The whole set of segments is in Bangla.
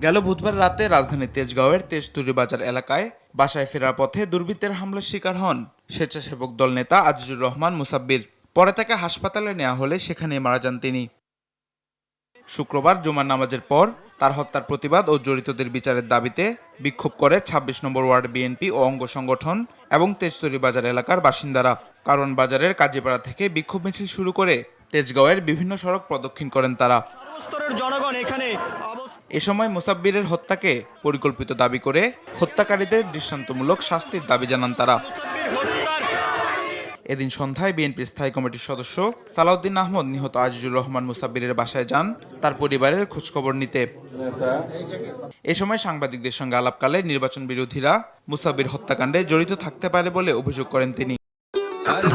গেল বুধবার রাতে রাজধানীর তেজগাঁওয়ের তেজতুরি বাজার এলাকায় বাসায় ফেরার পথে দুর্বৃত্তের হামলার শিকার হন স্বেচ্ছাসেবক দল নেতা আজিজুর রহমান মুসাব্বির। পরে তাকে হাসপাতালে নেওয়া হলে সেখানেই মারা যান তিনি। শুক্রবার জুমার নামাজের পর তার হত্যার প্রতিবাদ ও জড়িতদের বিচারের দাবিতে বিক্ষোভ করে ২৬ নম্বর ওয়ার্ড বিএনপি ও অঙ্গ সংগঠন এবং তেজতুরি বাজার এলাকার বাসিন্দারা। কারণ বাজারের কাজীপাড়া থেকে বিক্ষোভ মিছিল শুরু করে তেজগাঁওয়ের বিভিন্ন সড়ক প্রদক্ষিণ করেন তারা। এ সময় মুসাব্বিরের হত্যাকে পরিকল্পিত দাবি করে হত্যাকারীদের দৃষ্টান্তমূলক শাস্তির দাবি জানান তারা। এদিন সন্ধ্যায় বিএনপির স্থায়ী কমিটির সদস্য সালাউদ্দিন আহমদ নিহত আজিজুর রহমান মুসাব্বিরের বাসায় যান তার পরিবারের খোঁজখবর নিতে। এ সময় সাংবাদিকদের সঙ্গে আলাপকালে নির্বাচন বিরোধীরা মুসাব্বির হত্যাকাণ্ডে জড়িত থাকতে পারে বলে অভিযোগ করেন তিনি।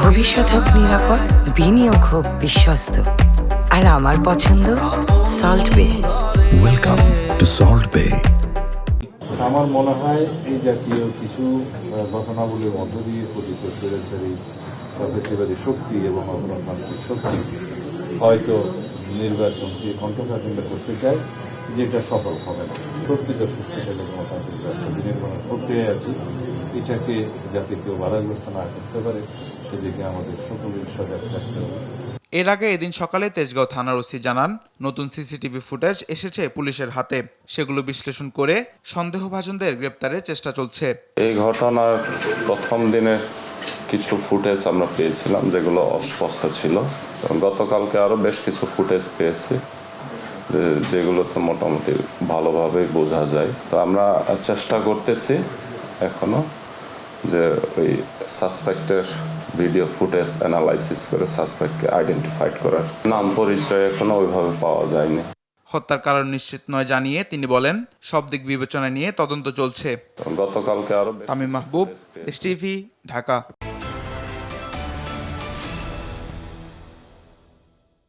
ভবিষ্যৎ হোক নিরাপদ, বিনিয়োগ হোক বিশ্বস্ত, আর আমার পছন্দ সল্ট বে। ওয়েলকাম টু সল্ট বে। আমার মনে হয় এই জাতীয় কিছু ঘটনাবলীর মধ্য দিয়ে পতিত স্বৈরাচারী সন্ত্রাসবাদী শক্তি এবং অগণতান্ত্রিক শক্তি হয়তো নির্বাচনকে কণ্ঠকাঠিন্য করতে চায়, যেটা সফল হবে না। প্রকৃত শক্তিশালী গণতান্ত্রিক রাষ্ট্র বিনির্মাণের প্রক্রিয়ায় আছি, এটাকে যাতে কেউ বাধাগ্রস্ত না করতে পারে সেদিকে আমাদের সকলের সজাগ থাকতে হবে। এর আগে এদিন সকালে তেজগাঁও থানার ওসি জানান, নতুন সিসিটিভি ফুটেজ এসেছে পুলিশের হাতে। সেগুলো বিশ্লেষণ করে সন্দেহভাজনদের গ্রেপ্তারের চেষ্টা চলছে। এই ঘটনার প্রথম দিনের কিছু ফুটেজ আমরা পেয়েছিলাম, যেগুলো অস্পষ্ট ছিল। গতকালকে আরও বেশ কিছু ফুটেজ পেয়েছি, যেগুলোতে মোটামুটি ভালোভাবে বোঝা যায়। তো আমরা চেষ্টা করতেছি এখনো যে ওই সাসপেক্টের ভিডিও ফুটেজ অ্যানালাইসিস করে সাসপেক্টকে আইডেন্টিফাইড করার। নাম পরিচয় এখনো ওইভাবে পাওয়া যায়নি। হত্যার কারণ নিশ্চিত নয় জানিয়ে তিনি বলেন, সব দিক বিবেচনা নিয়ে তদন্ত চলছে। গতকালকে আরো তামিম মাহবুব, এসটিভি, ঢাকা।